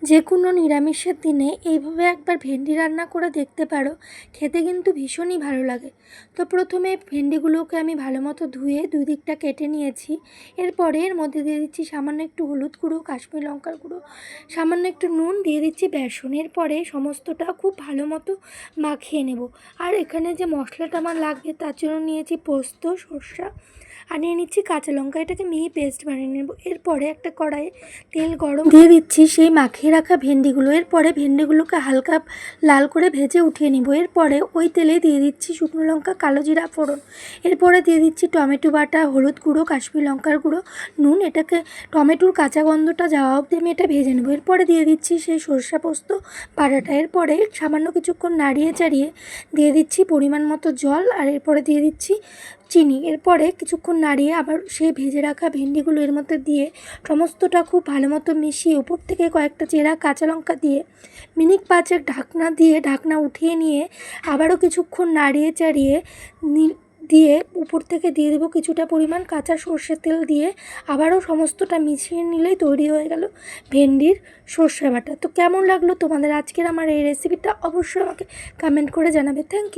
যে কোনো নিরামিষের দিনে এইভাবে একবার ভেন্ডি রান্না করে দেখতে পারো, খেতে কিন্তু ভীষণই ভালো লাগে। তো প্রথমে ভেন্ডিগুলোকে আমি ভালো মতো ধুয়ে দুই দিকটা কেটে নিয়েছি। এরপরে এর মধ্যে দিয়ে দিচ্ছি সামান্য একটু হলুদ গুঁড়ো, কাশ্মীরি লঙ্কার গুঁড়ো, সামান্য একটু নুন, দিয়ে দিচ্ছি বেসন। এরপরে সমস্তটা খুব ভালো মতো মাখিয়ে নেব। আর এখানে যে মশলাটা আমার লাগবে তার জন্য নিয়েছি পোস্ত, সর্ষা, আর নিয়ে নিচ্ছি কাঁচা লঙ্কা। এটাকে মিহি পেস্ট বানিয়ে নেব। এরপরে একটা কড়াইয়ে তেল গরম দিয়ে দিচ্ছি সেই মাখিয়ে রাখা ভেন্ডিগুলো। এরপরে ভেন্ডিগুলোকে হালকা লাল করে ভেজে উঠিয়ে নিব। এরপরে ওই তেলে দিয়ে দিচ্ছি শুকনো লঙ্কা, কালো জিরা ফোড়ন। এরপরে দিয়ে দিচ্ছি টমেটো বাটা, হলুদ গুঁড়ো, কাশ্মীরি লঙ্কার গুঁড়ো, নুন। এটাকে টমেটোর কাঁচা গন্ধটা যাওয়া অবধি আমি এটা ভেজে নেব। এরপরে দিয়ে দিচ্ছি সেই সর্ষা পোস্ত বাটাটা। এরপরে সামান্য কিছুক্ষণ নাড়িয়ে চাড়িয়ে দিয়ে দিচ্ছি পরিমাণ মতো জল, আর এরপরে দিয়ে দিচ্ছি চিনি। এরপরে কিছুক্ষণ নাড়িয়ে আবার সেই ভেজে রাখা ভেন্ডিগুলো এর মধ্যে দিয়ে সমস্তটা খুব ভালো মতো মিশিয়ে উপর থেকে কয়েকটা চেরা কাঁচা লঙ্কা দিয়ে মিনিট 5 ঢাকনা দিয়ে ঢাকনা উঠিয়ে নিয়ে আবারও কিছুক্ষণ নাড়িয়ে চাড়িয়ে দিয়ে উপর থেকে দিয়ে দেবো কিছুটা পরিমাণ কাঁচা সর্ষের তেল দিয়ে আবারও সমস্তটা মিশিয়ে নিলেই তৈরি হয়ে গেল ভেন্ডির সর্ষে বাটা। তো কেমন লাগলো তোমাদের আজকের আমার এই রেসিপিটা অবশ্যই আমাকে কমেন্ট করে জানাবে। Thank you.